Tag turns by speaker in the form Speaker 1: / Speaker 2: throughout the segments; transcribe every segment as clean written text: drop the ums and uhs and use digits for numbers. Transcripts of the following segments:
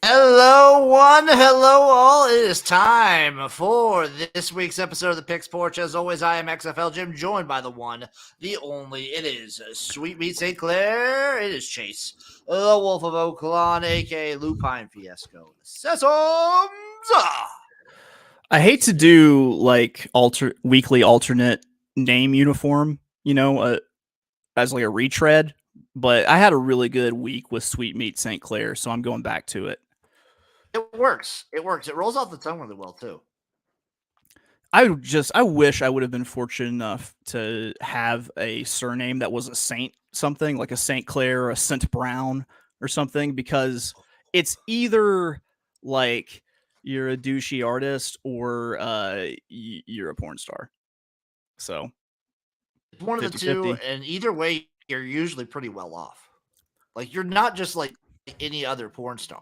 Speaker 1: Hello all. It is time for this week's episode of the Picks Porch. As always, I am XFL Jim, joined by the one, the only. It is Sweet Meat St. Clair. It is Chase, the Wolf of Oaklawn, aka Lupine Fiasco. Sessoms.
Speaker 2: I hate to do like weekly alternate name uniform, as like a retread, but I had a really good week with Sweet Meat St. Clair, so I'm going back to it.
Speaker 1: It works. It works. It rolls off the tongue really well too.
Speaker 2: I wish I would have been fortunate enough to have a surname that was a Saint something, like a St. Clair or a Saint Brown or something, because it's either like you're a douchey artist or you're a porn star. So
Speaker 1: It's one of the two,
Speaker 2: 50-50.
Speaker 1: and either way, you're usually pretty well off. Like you're not just like any other porn star.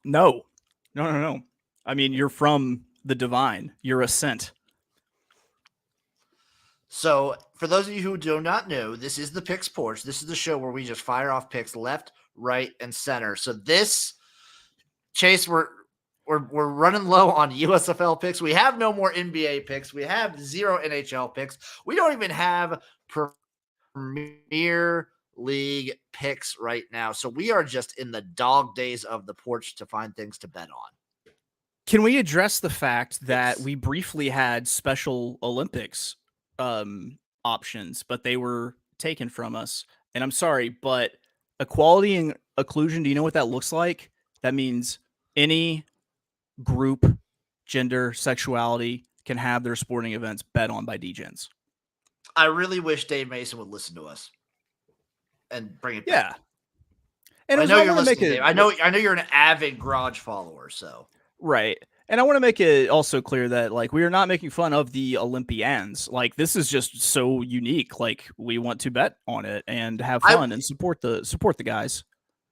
Speaker 2: No. No. I mean, you're from the divine. You're a saint.
Speaker 1: So, for those of you who do not know, this is the Picks Porch. This is the show where we just fire off picks left, right, and center. So this Chase, we're running low on USFL picks. We have no more NBA picks. We have zero NHL picks. We don't even have Premier League picks right now. So we are just in the dog days of the porch to find things to bet on.
Speaker 2: Can we address the fact that
Speaker 1: Yes.
Speaker 2: we briefly had Special Olympics options, but they were taken from us? And I'm sorry, but equality and inclusion, do you know what that looks like? That means any group, gender, sexuality can have their sporting events bet on by DGens.
Speaker 1: I really wish Dave Mason would listen to us and bring it back.
Speaker 2: Yeah. And
Speaker 1: I know
Speaker 2: I
Speaker 1: you're
Speaker 2: want to make
Speaker 1: listening, Dave. I know you're an avid Garage follower, so
Speaker 2: right. And I want to make it also clear that like we are not making fun of the Olympians. Like this is just so unique. Like we want to bet on it and have fun and support the guys.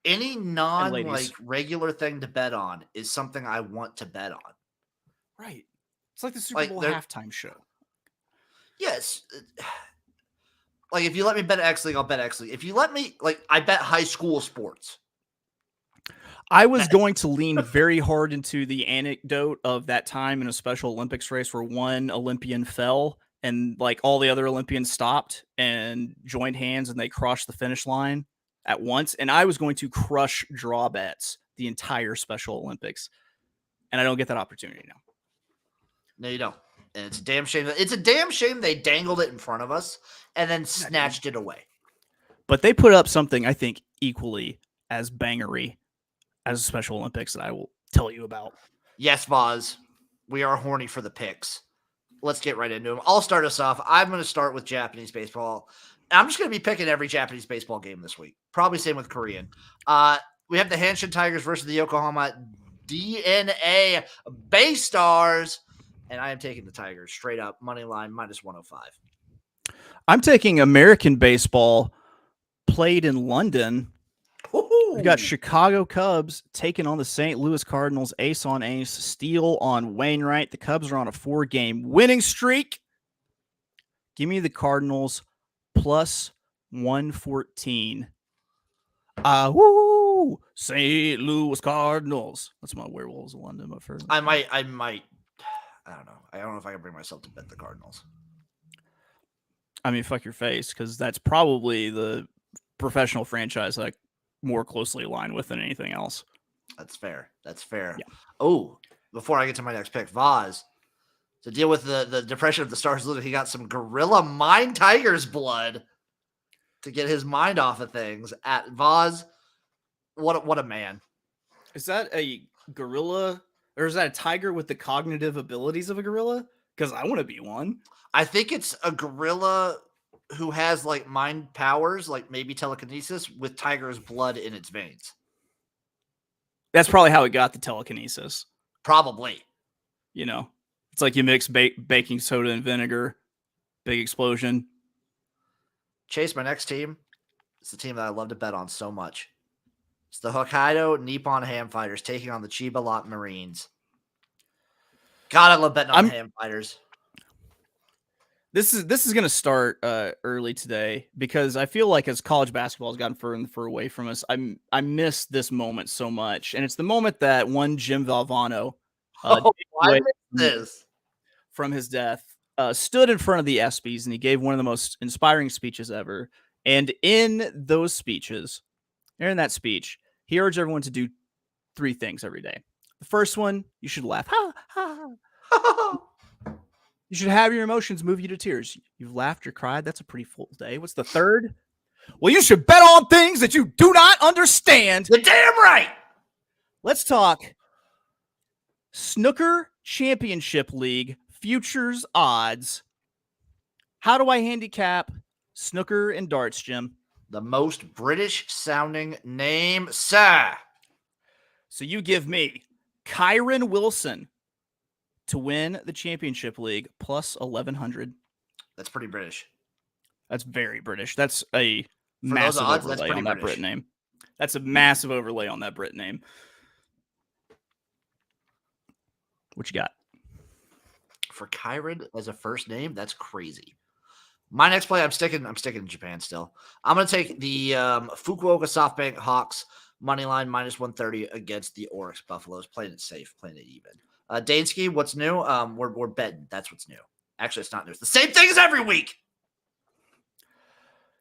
Speaker 1: Any non
Speaker 2: ladies.
Speaker 1: regular thing to bet on is something I want to bet on.
Speaker 2: Right. It's like the Super Bowl halftime show.
Speaker 1: Yes. Like if you let me bet X League, I'll bet X League. If you let me, like, I bet high school sports.
Speaker 2: I was going to lean very hard into the anecdote of that time in a Special Olympics race where one Olympian fell and like all the other Olympians stopped and joined hands and they crossed the finish line at once. And I was going to crush draw bets the entire Special Olympics. And I don't get that opportunity now.
Speaker 1: No, you don't. And it's a damn shame. It's a damn shame they dangled it in front of us and then snatched it away.
Speaker 2: But they put up something I think equally as bangery as Special Olympics that I will tell you about.
Speaker 1: Yes, Voz. We are horny for the picks. Let's get right into them. I'll start us off. I'm going to start with Japanese baseball. I'm just going to be picking every Japanese baseball game this week. Probably same with Korean. We have the Hanshin Tigers versus the Yokohama DNA Bay Stars. And I am taking the Tigers straight up money line minus 105.
Speaker 2: I'm taking American baseball played in London. We've got Chicago Cubs taking on the St. Louis Cardinals, ace on ace, steal on Wainwright. The Cubs are on a 4-game winning streak. Give me the Cardinals plus 114. Woo! St. Louis Cardinals. That's my Werewolves of London. But first,
Speaker 1: I might. I don't know. I don't know if I can bring myself to bet the Cardinals.
Speaker 2: I mean, fuck your face, because that's probably the professional franchise that I more closely aligned with than anything else.
Speaker 1: That's fair. Yeah.
Speaker 2: Oh,
Speaker 1: before I get to my next pick, Vaz, to deal with the depression of the Stars, he got some Gorilla Mind Tigers blood to get his mind off of things. At Vaz, what a man!
Speaker 2: Is that a gorilla, or is that a tiger with the cognitive abilities of a gorilla? Because I want to be one.
Speaker 1: I think it's a gorilla who has like mind powers, like maybe telekinesis, with tiger's blood in its veins.
Speaker 2: That's probably how it got the telekinesis.
Speaker 1: Probably.
Speaker 2: It's like you mix baking soda and vinegar, big explosion.
Speaker 1: Chase, my next team, it's the team that I love to bet on so much. It's the Hokkaido Nippon Ham Fighters taking on the Chiba Lock Marines. God, I love betting on the Ham Fighters.
Speaker 2: This is going to start early today because I feel like as college basketball has gotten further and further away from us, I miss this moment so much, and it's the moment that one Jim Valvano,
Speaker 1: Oh, I missed
Speaker 2: from
Speaker 1: this.
Speaker 2: from his death, stood in front of the ESPYs and he gave one of the most inspiring speeches ever. And in that speech, he urged everyone to do 3 things every day. The first one, you should laugh. Ha, ha, ha. You should have your emotions move you to tears. You've laughed or cried. That's a pretty full day. What's the third? Well, you should bet on things that you do not understand.
Speaker 1: You're damn right.
Speaker 2: Let's talk Snooker Championship League futures odds. How do I handicap snooker and darts, Jim?
Speaker 1: The most British sounding name, sir.
Speaker 2: So you give me Kyron Wilson to win the championship league plus 1,100.
Speaker 1: That's pretty British.
Speaker 2: That's very British. That's a
Speaker 1: For
Speaker 2: massive
Speaker 1: those odds,
Speaker 2: overlay
Speaker 1: that's
Speaker 2: on that
Speaker 1: pretty
Speaker 2: Brit name. That's a massive overlay on that Brit name. What you got?
Speaker 1: For Kyron as a first name, that's crazy. My next play, I'm sticking in Japan still. I'm going to take the Fukuoka SoftBank Hawks money line minus 130 against the Oryx Buffaloes. Playing it safe, playing it even. Dansky, what's new? We're betting. That's what's new. Actually, it's not new. It's the same thing as every week.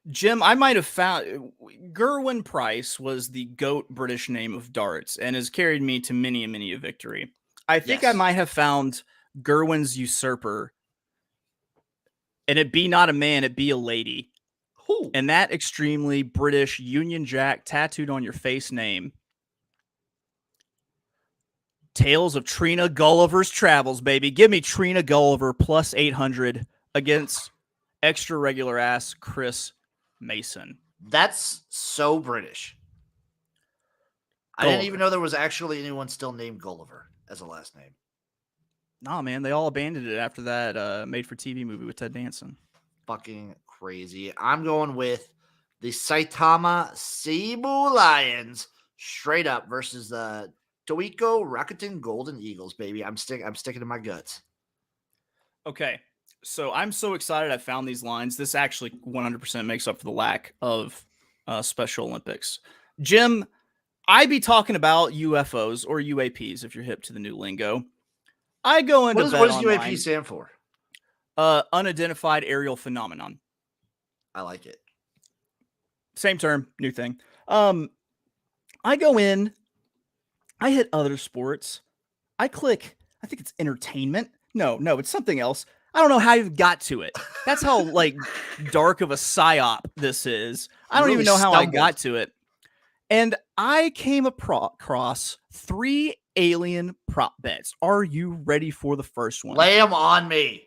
Speaker 2: Jim, I might have found Gerwin Price was the GOAT British name of darts and has carried me to many a victory. I think I might have found Gerwin's usurper, and it be not a man, it be a lady.
Speaker 1: Ooh.
Speaker 2: And that extremely British Union Jack tattooed on your face name. Tales of Trina Gulliver's Travels, baby. Give me Trina Gulliver plus 800 against extra regular ass Chris Mason.
Speaker 1: That's so British.
Speaker 2: Gulliver.
Speaker 1: I didn't even know there was actually anyone still named Gulliver as a last name.
Speaker 2: Nah, man, they all abandoned it after that made-for-TV movie with Ted Danson.
Speaker 1: Fucking crazy. I'm going with the Saitama Seibu Lions straight up versus the Toiko Rakuten Golden Eagles, baby. I'm sticking to my guts.
Speaker 2: Okay, so I'm so excited I found these lines. This actually 100% makes up for the lack of Special Olympics. Jim, I be talking about UFOs or UAPs if you're hip to the new lingo. I go into
Speaker 1: what does UAP stand for?
Speaker 2: Unidentified aerial phenomenon.
Speaker 1: I like it.
Speaker 2: Same term, new thing. I go in, I hit other sports. I click, I think it's entertainment. No, it's something else. I don't know how you got to it. That's how like dark of a psyop this is. I don't even know how I got to it. And I came across 3 alien prop bets. Are you ready for the first one?
Speaker 1: Lay them on me.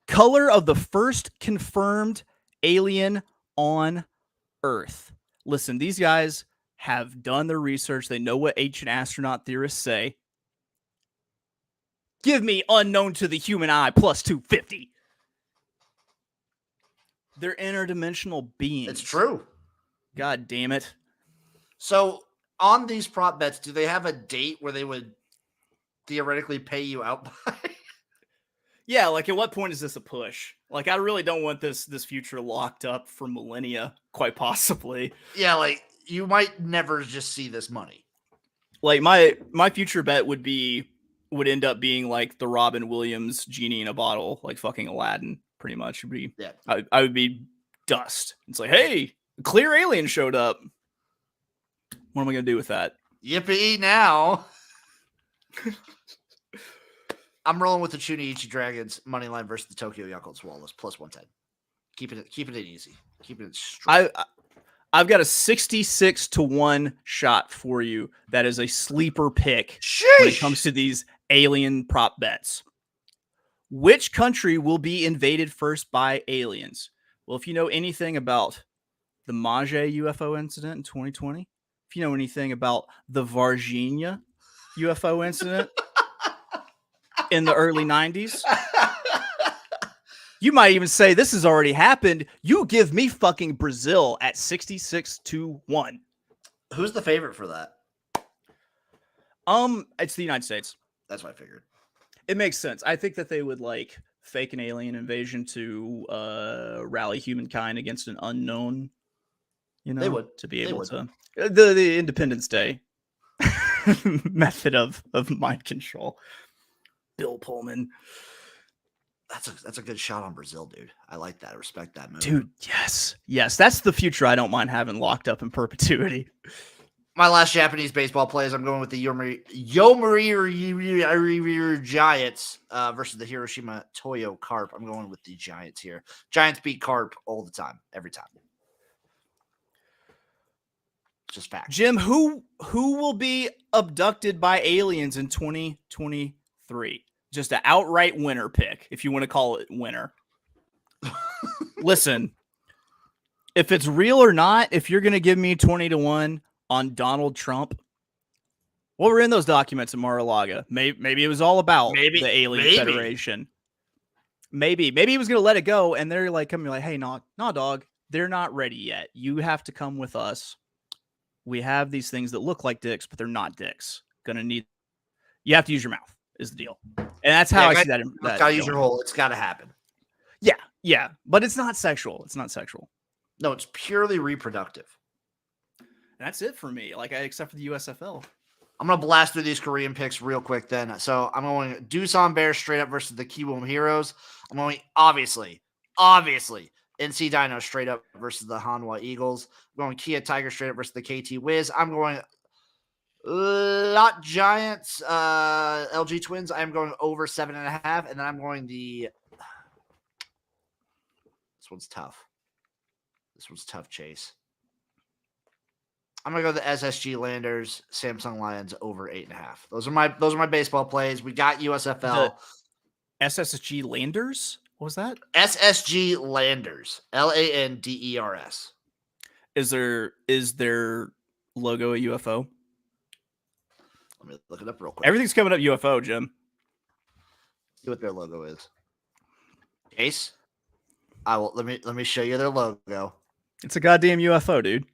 Speaker 2: Color of the first confirmed alien on Earth. Listen, these guys have done their research. They know what ancient astronaut theorists say. Give me unknown to the human eye plus 250. They're interdimensional beings.
Speaker 1: It's true.
Speaker 2: God damn it.
Speaker 1: So on these prop bets, do they have a date where they would theoretically pay you out by?
Speaker 2: Yeah, like at what point is this a push? Like I really don't want this future locked up for millennia, quite possibly.
Speaker 1: Yeah, like you might never just see this money.
Speaker 2: Like my future bet would end up being like the Robin Williams genie in a bottle, like fucking Aladdin, pretty much. I would be dust. It's like, hey, a clear alien showed up. What am I gonna do with that?
Speaker 1: Yippee now. I'm rolling with the Chunichi Dragons money line versus the Tokyo Yakult Swallows plus 110. Keeping it easy. Keeping it straight.
Speaker 2: I've got a 66-1 shot for you. That is a sleeper pick when it comes to these alien prop bets. Which country will be invaded first by aliens? Well, if you know anything about the Maje UFO incident in 2020, if you know anything about the Varginha UFO incident in the early 90s, you might even say this has already happened. You give me fucking Brazil at 66-1.
Speaker 1: Who's the favorite for that?
Speaker 2: It's the United States.
Speaker 1: That's what I figured.
Speaker 2: It makes sense. I think that they would like fake an alien invasion to rally humankind against an unknown,
Speaker 1: They would.
Speaker 2: to be
Speaker 1: They
Speaker 2: able
Speaker 1: would.
Speaker 2: to the Independence Day method of mind control. Bill Pullman.
Speaker 1: That's a good shot on Brazil, dude. I like that. I respect that move.
Speaker 2: Dude, yes. That's the future I don't mind having locked up in perpetuity.
Speaker 1: My last Japanese baseball plays, I'm going with the Yomiuri Giants versus the Hiroshima Toyo Carp. I'm going with the Giants here. Giants beat Carp all the time, every time. Just fact.
Speaker 2: Jim, who will be abducted by aliens in 2023? Just an outright winner pick, if you want to call it winner. Listen, if it's real or not, if you're going to give me 20-1 on Donald Trump, what were in those documents at Mar-a-Lago? Maybe it was all about the Alien Federation. Maybe he was going to let it go, and they're like coming like, hey, no, dog, they're not ready yet. You have to come with us. We have these things that look like dicks, but they're not dicks. You have to use your mouth is the deal. And that's how I see that.
Speaker 1: Gotta use your hole. It's got to happen.
Speaker 2: Yeah. But it's not sexual.
Speaker 1: No, it's purely reproductive.
Speaker 2: That's it for me. Except for the USFL. I'm
Speaker 1: going to blast through these Korean picks real quick then. So I'm going Doosan Bears straight up versus the Kiwoom Heroes. I'm going, obviously, NC Dino straight up versus the Hanwha Eagles. I'm going Kia Tiger straight up versus the KT Wiz. I'm going Lot Giants, LG Twins. I'm going over 7.5. And then I'm going this one's tough. Chase. I'm gonna go the SSG Landers, Samsung Lions over 8.5. Those are my baseball plays. We got USFL.
Speaker 2: The SSG Landers? What was that?
Speaker 1: SSG Landers. Landers.
Speaker 2: Is their logo a UFO?
Speaker 1: Let me look it up real quick.
Speaker 2: Everything's coming up UFO, Jim.
Speaker 1: See what their logo is. Case. I will let me show you their logo.
Speaker 2: It's a goddamn UFO, dude.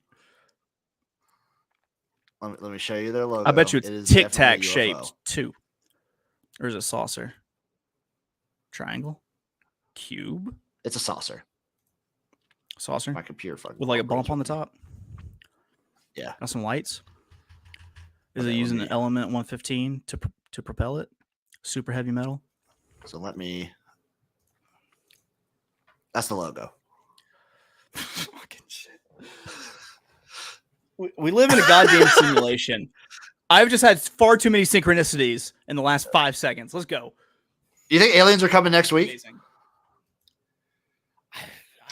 Speaker 1: Let me show you their logo.
Speaker 2: I bet you it's Tic Tac shaped too. Or is it saucer? Triangle? Cube?
Speaker 1: It's a saucer.
Speaker 2: Saucer?
Speaker 1: My computer fucking
Speaker 2: with like a bump on the top?
Speaker 1: Yeah.
Speaker 2: Got some lights? Is it using an Element 115 to propel it? Super heavy metal?
Speaker 1: So that's the logo.
Speaker 2: Fucking shit. We live in a goddamn simulation. I've just had far too many synchronicities in the last 5 seconds. Let's go.
Speaker 1: You think aliens are coming next week?
Speaker 2: Amazing.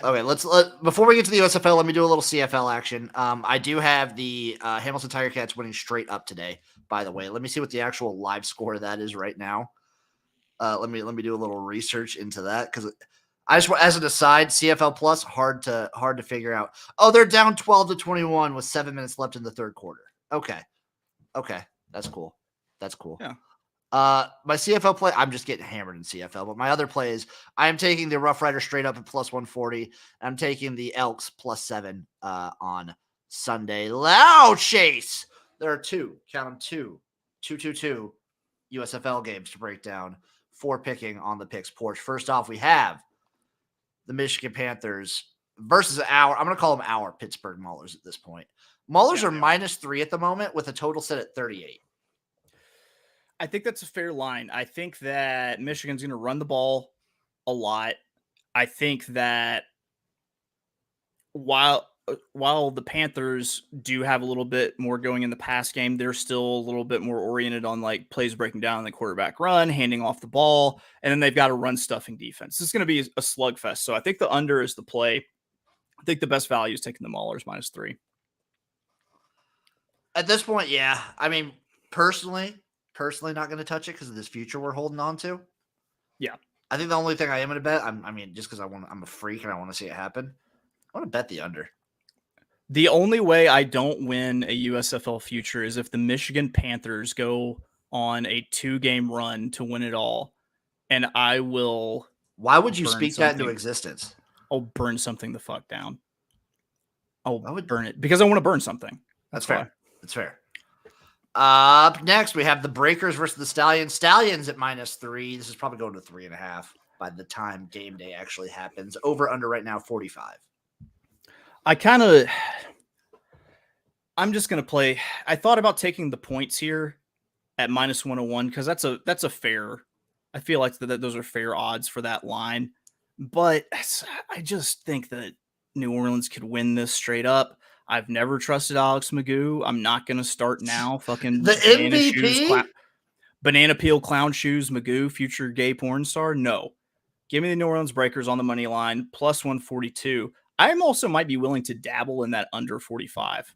Speaker 1: Okay, before we get to the USFL, let me do a little CFL action. I do have the Hamilton Tiger Cats winning straight up today, by the way. Let me see what the actual live score of that is right now. Let me do a little research into that because I just, as an aside, CFL Plus hard to figure out. Oh, they're down 12-21 with 7 minutes left in the third quarter. Okay, that's cool.
Speaker 2: Yeah.
Speaker 1: My CFL play, I'm just getting hammered in CFL, but my other plays, I am taking the Rough Rider straight up at plus 140. I'm taking the Elks plus 7 on Sunday. Loud Chase. There are two USFL games to break down for picking on the Picks Porch. First off, we have the Michigan Panthers versus I'm going to call them our Pittsburgh Maulers at this point. Maulers are -3 at the moment with a total set at 38.
Speaker 2: I think that's a fair line. I think that Michigan's going to run the ball a lot. I think that while the Panthers do have a little bit more going in the pass game, they're still a little bit more oriented on like plays breaking down the quarterback run, handing off the ball, and then they've got a run stuffing defense. This is going to be a slugfest. So I think the under is the play. I think the best value is taking the Maulers -3. At
Speaker 1: this point, yeah. I mean, personally not going to touch it because of this future we're holding on to.
Speaker 2: Yeah.
Speaker 1: I think the only thing I am going to bet, just because I'm a freak and I want to see it happen, I want to bet the under.
Speaker 2: The only way I don't win a USFL future is if the Michigan Panthers go on a 2-game run to win it all. And I will.
Speaker 1: Why would you speak that into existence?
Speaker 2: I'll burn something the fuck down. I would burn it because I want to burn something.
Speaker 1: That's fair. That's fair. Up next, we have the Breakers versus the Stallions. Stallions at -3. This is probably going to 3.5. by the time game day actually happens. Over under right now 45.
Speaker 2: I'm just gonna play. I thought about taking the points here at -101 because that's a fair. I feel like that those are fair odds for that line, but I just think that New Orleans could win this straight up. I've never trusted Alex Magoo. I'm not gonna start now. Fucking
Speaker 1: The MVP.
Speaker 2: Banana peel clown shoes Magoo, future gay porn star. No, give me the New Orleans Breakers on the money line plus 142. I also might be willing to dabble in that under 45.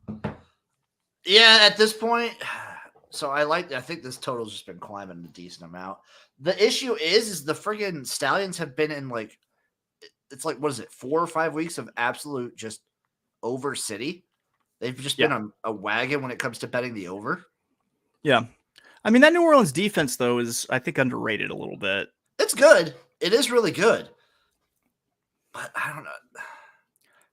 Speaker 1: Yeah, at this point. So I think this total's just been climbing a decent amount. The issue is the friggin' Stallions have been in it's like, what is it, 4 or 5 weeks of absolute just over city. They've just been a wagon when it comes to betting the over.
Speaker 2: Yeah. I mean, that New Orleans defense, though, is, I think, underrated a little bit.
Speaker 1: It's good. It is really good. But I don't know.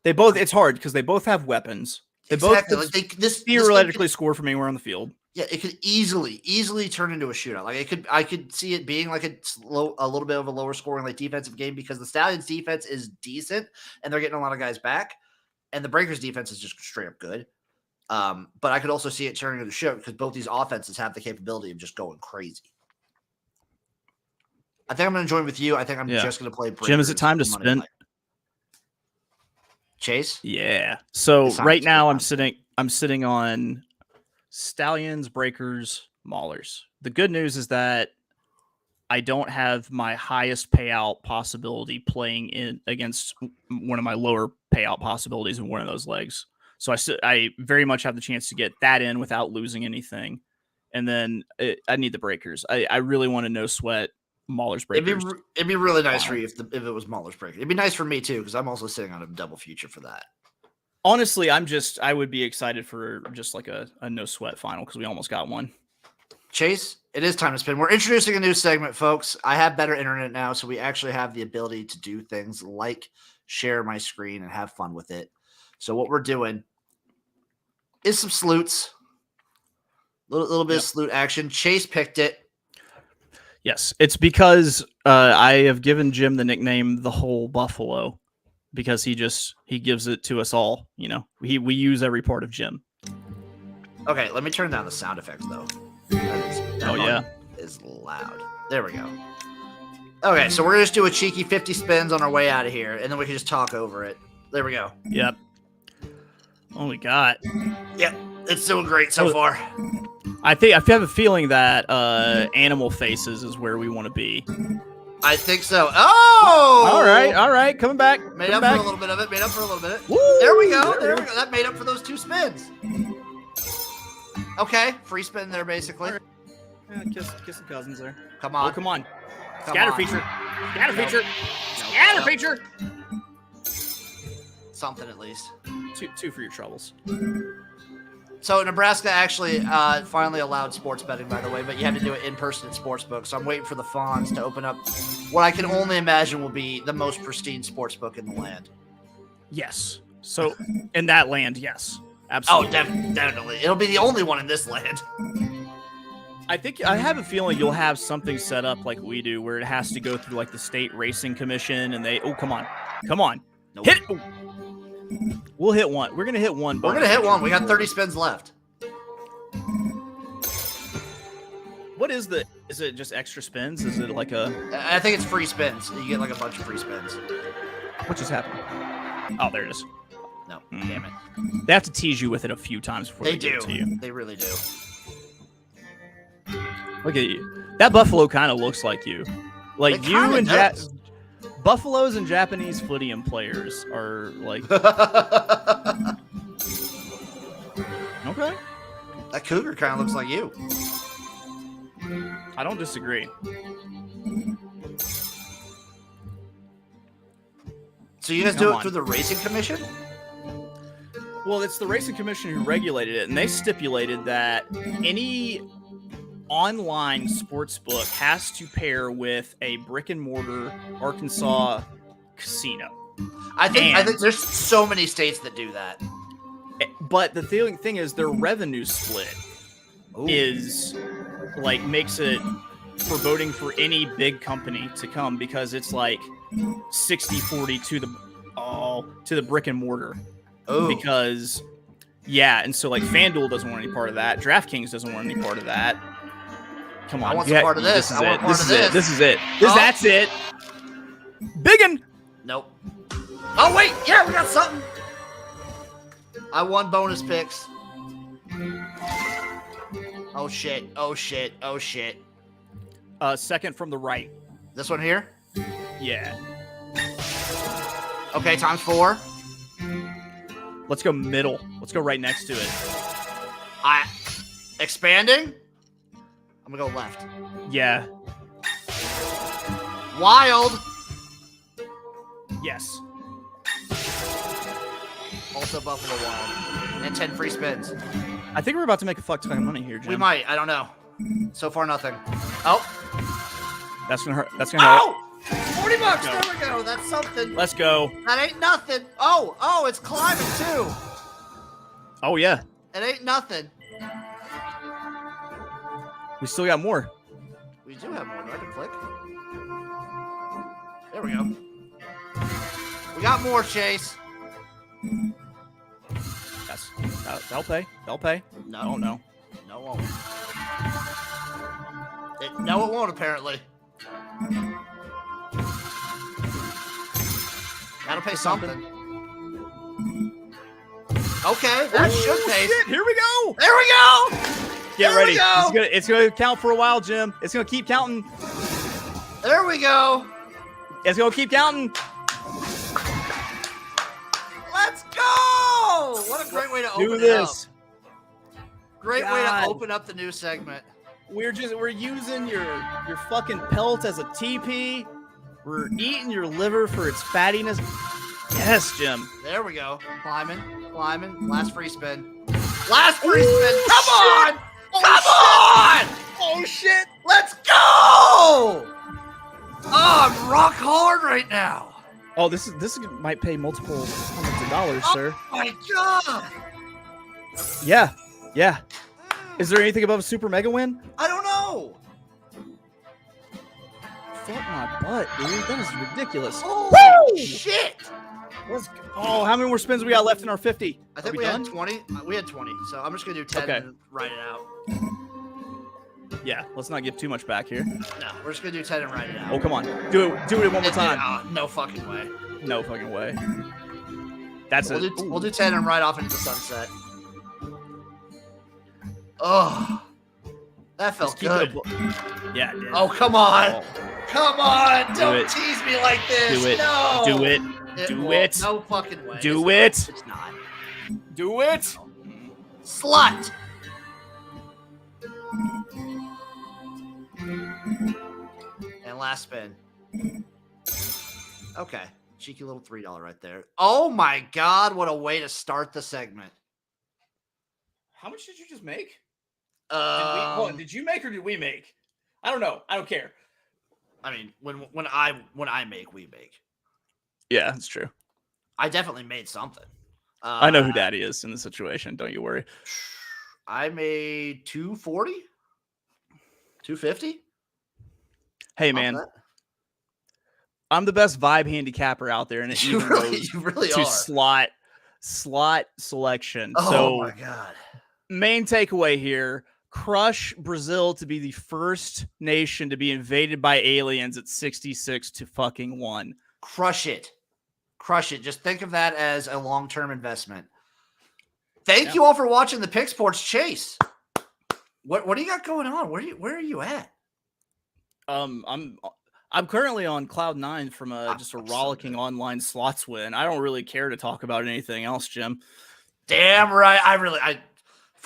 Speaker 2: It's hard because they both have weapons. They
Speaker 1: exactly.
Speaker 2: both
Speaker 1: this
Speaker 2: theoretically score from anywhere on the field.
Speaker 1: Yeah, it could easily turn into a shootout. I could see it being like a little bit of a lower scoring defensive game because the Stallions defense is decent and they're getting a lot of guys back, and the Breakers defense is just straight up good. But I could also see it turning into a shootout because both these offenses have the capability of just going crazy. I think I'm going to join with you. I think I'm just going to play Breakers.
Speaker 2: Jim, is it time to spin?
Speaker 1: Chase?
Speaker 2: Yeah. So right now I'm sitting on Stallions, Breakers, Maulers. The good news is that I don't have my highest payout possibility playing in against one of my lower payout possibilities in one of those legs. So I very much have the chance to get that in without losing anything. And then I need the Breakers. I really want to no sweat Maulers Breakers.
Speaker 1: It'd be really nice for you if it was Maulers Breakers. It'd be nice for me too because I'm also sitting on a double future for that.
Speaker 2: Honestly, I would be excited for just like a no sweat final because we almost got one.
Speaker 1: Chase, it is time to spin. We're introducing a new segment, folks. I have better internet now, so we actually have the ability to do things like share my screen and have fun with it. So what we're doing is some sleuts, little bit of sleut action. Chase picked it.
Speaker 2: Yes, it's because I have given Jim the nickname the Whole Buffalo because he gives it to us all. You know, we use every part of Jim.
Speaker 1: Okay, let me turn down the sound effects though. Is loud. There we go. Okay, so we're gonna just do a cheeky 50 spins on our way out of here, and then we can just talk over it. There we go.
Speaker 2: Yep. Oh my God.
Speaker 1: Yep, it's doing great so far.
Speaker 2: I have a feeling that Animal Faces is where we want to be.
Speaker 1: I think so. Oh!
Speaker 2: All right. Coming back.
Speaker 1: Made up for a little bit of it.
Speaker 2: Woo!
Speaker 1: There we go. That made up for those 2 spins. Okay, free spin there, basically.
Speaker 2: Right. Yeah, kiss the cousins there.
Speaker 1: Come on.
Speaker 2: Oh, come on. Scatter feature. Scatter feature.
Speaker 1: Something at least.
Speaker 2: Two for your troubles.
Speaker 1: So Nebraska actually finally allowed sports betting, by the way, but you had to do it in person at sportsbook. So I'm waiting for the Fawns to open up what I can only imagine will be the most pristine sportsbook in the land.
Speaker 2: Yes. So in that land, yes. Absolutely.
Speaker 1: Oh, definitely. It'll be the only one in this land.
Speaker 2: I have a feeling you'll have something set up like we do where it has to go through like the state racing commission and come on. Nope. Hit it. We'll hit one. We're going to hit one.
Speaker 1: We're going to hit one. We got 30 spins left.
Speaker 2: What is it just extra spins? Is it like
Speaker 1: I think it's free spins. You get like a bunch of free spins.
Speaker 2: What just happened? Oh, there it is.
Speaker 1: No, damn it.
Speaker 2: They have to tease you with it a few times before they give it to you.
Speaker 1: They really do.
Speaker 2: Look at you. That buffalo kind of looks like you. Like you and buffaloes and Japanese footy players are like. Okay.
Speaker 1: That cougar kind of looks like you.
Speaker 2: I don't disagree.
Speaker 1: So you guys do it through the racing commission?
Speaker 2: Well, it's the racing commission who regulated it, and they stipulated that any online sports book has to pair with a brick and mortar Arkansas casino.
Speaker 1: I think there's so many states that do that.
Speaker 2: But the thing is their revenue split is like makes it for voting for any big company to come because it's like 60-40 to the brick and mortar.
Speaker 1: Oh,
Speaker 2: Because and so like FanDuel doesn't want any part of that. DraftKings doesn't want any part of that. Come on,
Speaker 1: I want some part of this.
Speaker 2: This is
Speaker 1: I want
Speaker 2: it.
Speaker 1: part
Speaker 2: This
Speaker 1: of
Speaker 2: is
Speaker 1: this.
Speaker 2: it. This is it.
Speaker 1: Oh.
Speaker 2: That's it. Biggin.
Speaker 1: Nope. Oh wait, yeah, we got something. I won bonus picks. Oh shit! Oh shit! Oh shit!
Speaker 2: Second from the right.
Speaker 1: This one here.
Speaker 2: Yeah.
Speaker 1: Okay, times 4.
Speaker 2: Let's go middle. Let's go right next to it.
Speaker 1: Expanding. I'm gonna go left.
Speaker 2: Yeah.
Speaker 1: Wild.
Speaker 2: Yes.
Speaker 1: Also Buffalo Wild. And 10 free spins.
Speaker 2: I think we're about to make a fuck ton of money here, Jim.
Speaker 1: We might. I don't know. So far, nothing. Oh.
Speaker 2: That's gonna hurt. That's gonna hurt.
Speaker 1: Oh! $40. There we go. That's something.
Speaker 2: Let's go.
Speaker 1: That ain't nothing. Oh, it's climbing too.
Speaker 2: Oh yeah.
Speaker 1: It ain't nothing.
Speaker 2: We still got more.
Speaker 1: We do have more. Do I have to click? There we go. We got more, Chase.
Speaker 2: Yes. They'll pay. They'll pay.
Speaker 1: No.
Speaker 2: Oh no.
Speaker 1: No, it won't. No, it won't, apparently. Gotta pay something. Okay, that should pay.
Speaker 2: Shit, here we go.
Speaker 1: There we go.
Speaker 2: Get
Speaker 1: There
Speaker 2: ready.
Speaker 1: we go.
Speaker 2: It's gonna count for a while, Jim. It's gonna keep counting.
Speaker 1: There we go.
Speaker 2: It's gonna keep counting.
Speaker 1: Let's go. What a great way to open
Speaker 2: Do
Speaker 1: it
Speaker 2: this.
Speaker 1: up. Great way
Speaker 2: God.
Speaker 1: to open up the new segment.
Speaker 2: We're using your fucking pelt as a TP. We're eating your liver for its fattiness. Yes, Jim.
Speaker 1: There we go. Climbing. Last free spin. Last free spin. Come on. Come on.
Speaker 2: Oh shit.
Speaker 1: Let's go. Oh, I'm rock hard right now.
Speaker 2: Oh, this might pay multiple hundreds of dollars, sir.
Speaker 1: Oh my god.
Speaker 2: Yeah. Is there anything above a super mega win?
Speaker 1: I don't know.
Speaker 2: Fuck my butt, dude. That is ridiculous.
Speaker 1: Holy shit.
Speaker 2: Oh, how many more spins we got left in our 50?
Speaker 1: I think
Speaker 2: Are
Speaker 1: we
Speaker 2: done?
Speaker 1: had 20. We had 20. So I'm just going to do 10
Speaker 2: Okay.
Speaker 1: and write it out.
Speaker 2: Yeah, let's not give too much back here.
Speaker 1: No, we're just going to do 10 and write it out.
Speaker 2: Oh, come on. Do it one more time.
Speaker 1: No fucking way.
Speaker 2: No fucking way. That's
Speaker 1: We'll
Speaker 2: it.
Speaker 1: do 10 and ride off into the sunset. Oh, that felt good.
Speaker 2: Yeah, it did.
Speaker 1: Oh, come on.
Speaker 2: Oh.
Speaker 1: Come on.
Speaker 2: Do
Speaker 1: Don't
Speaker 2: it.
Speaker 1: tease me like this.
Speaker 2: Do it.
Speaker 1: No.
Speaker 2: Do it. Do
Speaker 1: won't.
Speaker 2: it.
Speaker 1: No fucking way.
Speaker 2: Do it.
Speaker 1: It's not.
Speaker 2: Do it.
Speaker 1: Slut. And last spin. Okay. Cheeky little $3 right there. Oh my God. What a way to start the segment.
Speaker 2: How much did you just make?
Speaker 1: Did
Speaker 2: Did you make or did we make? I don't know. I don't care.
Speaker 1: I mean, when I make, we make.
Speaker 2: Yeah, that's true.
Speaker 1: I definitely made something.
Speaker 2: I know who Daddy is in the situation. Don't you worry.
Speaker 1: I made 240, 250.
Speaker 2: Hey, man. I'm the best vibe handicapper out there, and it
Speaker 1: You
Speaker 2: even
Speaker 1: really,
Speaker 2: goes
Speaker 1: you really
Speaker 2: to
Speaker 1: are.
Speaker 2: slot selection.
Speaker 1: Oh
Speaker 2: So,
Speaker 1: my God.
Speaker 2: main takeaway here: crush Brazil to be the first nation to be invaded by aliens at 66 to fucking 1.
Speaker 1: Crush it. Crush it. Just think of that as a long-term investment. Thank you all for watching the Picks Porch Chase. What do you got going on? Where are you at?
Speaker 2: I'm currently on cloud 9 from just a rollicking online slots win. I don't really care to talk about anything else, Jim.
Speaker 1: Damn right.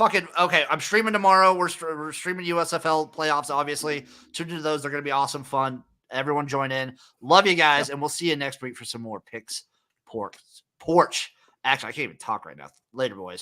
Speaker 1: Okay. I'm streaming tomorrow. We're streaming USFL playoffs, obviously. Tune into those. They're going to be awesome fun. Everyone join in. Love you guys, and we'll see you next week for some more Picks Porch. Actually, I can't even talk right now. Later, boys.